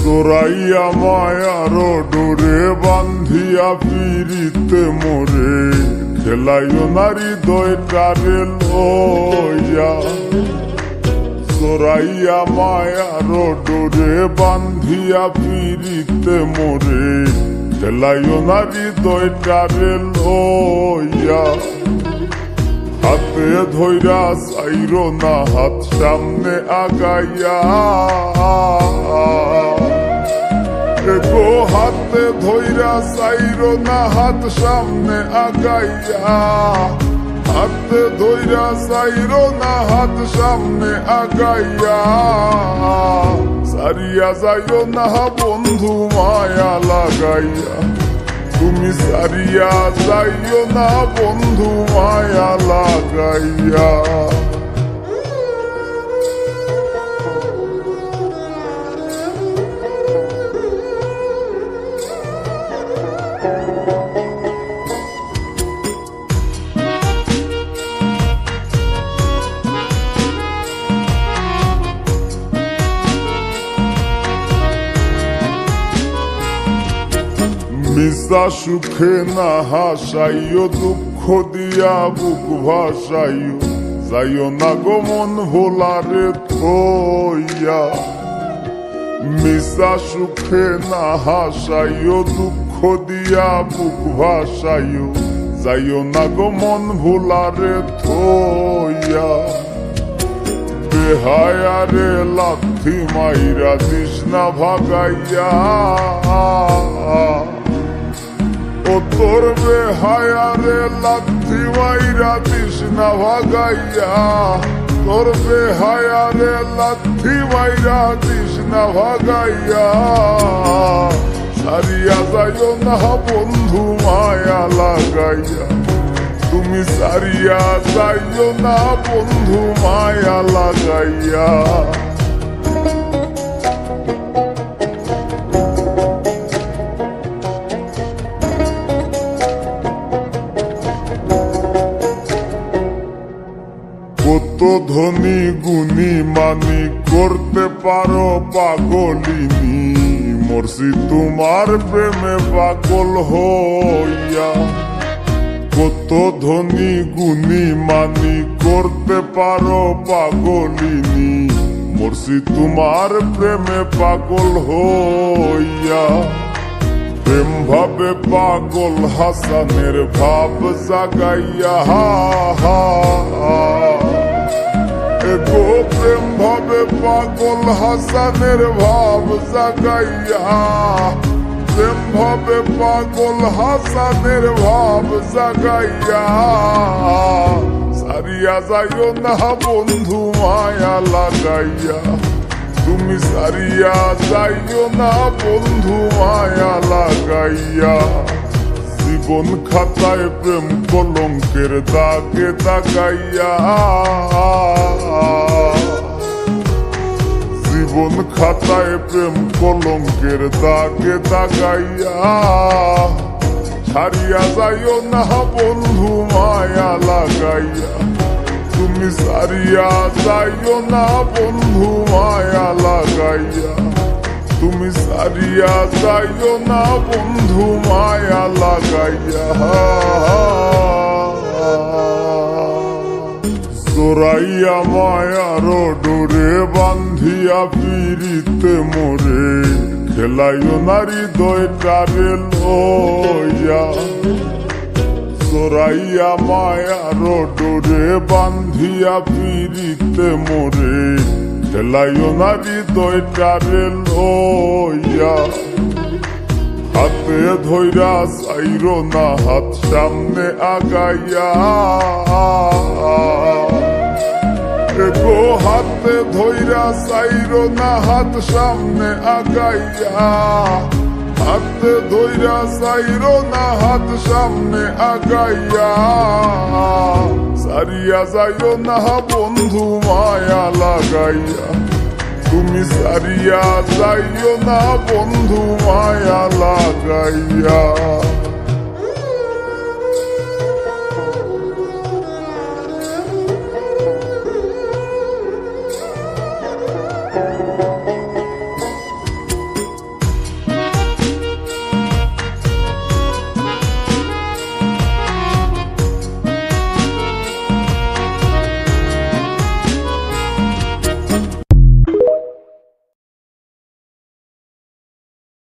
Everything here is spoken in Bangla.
জোরাইয়া মায়ার ডোরে বান্ধিয়া পিরিতে মোরে খেলাইও নারী দয়টারে লইয়া। জোরাইয়া মায়ার ডোরে বান্ধিয়া পিরিতে মোরে খেলাইও নারী দয়টারে লইয়া। হাতে ধইরা চাইরো না হাত সামনে আগাইয়া। গো হাতে ধইরা চাইরো না হাত সামনে আগাইয়া। হাতে ধইরা চাইরো না হাত সামনে আগাইয়া। সারিয়া যাইও না বন্ধু মায়া লাগাইয়া। তুমি সারিয়া যাইও না বন্ধু মায়া লাগাইয়া। মিশা সুখে না হাসাইও দুঃখ দিয়া বুক ভাসাইও। যাইও না গো মন ভোলারে থইয়া। মিশা সুখে না হাসাইও দুঃখ দিয়া বুক ভাসাইও। যাইও না গো মন ভোলারে থইয়া। বেহায়ারে লাথি মাইরা দিস না ভাগাইয়া। ও তোর বেহায়ারে লাথি মাইরা দিস না ভাগাইয়া। তোর বেহায়ারে লাথি মাইরা দিস না ভাগাইয়া। সারিয়া যাইও না বন্ধু মায়া লাগাইয়া। তুমি সারিয়া যাইও না বন্ধু মায়া লাগাইয়া। কত ধনী গুণী মানি করতে পারো পাগলিনী। মরছি তোমার প্রেমে পাগল হইয়া। কত ধনী গুণী মানি করতে পারো পাগলিনী। মরছি তোমার প্রেমে পাগল হইয়া। প্রেম ভাবে পাগল হাসানের ভাব জাগাইয়া। গো প্রেম ভাবে পাগল হাসানের ভাব জাগাইয়া। প্রেম ভাবে পাগল হাসানের ভাব জাগাইয়া। সারিয়া যাইও না বন্ধু মায়া লাগাইয়া। তুমি সারিয়া যাইও না বন্ধু মায়া লাগাইয়া। জীবন খাতায় প্রেম কলঙ্কের দাগে দাগাইয়া। জীবন খাতায় প্রেম কলঙ্কের দাগে দাগাইয়া। ছাড়িয়া যাইও না বন্ধু মায়া লাগাইয়া। তুমি সারিয়া যাইও না বন্ধু মায়া লাগাইয়া। তুমি সারিয়া যাইও না বন্ধু মায়া লাগাইয়া। জোরাইয়া মায়ার ডোরে বান্ধিয়া পিরিতে মোরে খেলাইও নারী দয়টারে লইয়া। জোরাইয়া মায়ার ডোরে বান্ধিয়া পিরিতে মোরে খেলাইও নারী দয়টারে লইয়া। হাতে ধইরা চাইরো না হাত সামনে আগাইয়া। গো হাতে ধইরা চাইরো না হাত সামনে আগাইয়া। হাতে ধইরা চাইরো না হাত সামনে আগাইয়া। সারিয়া যাইও না বন্ধু মায়া লাগাইয়া। তুমি সারিয়া যাইও না বন্ধু মায়া লাগাইয়া।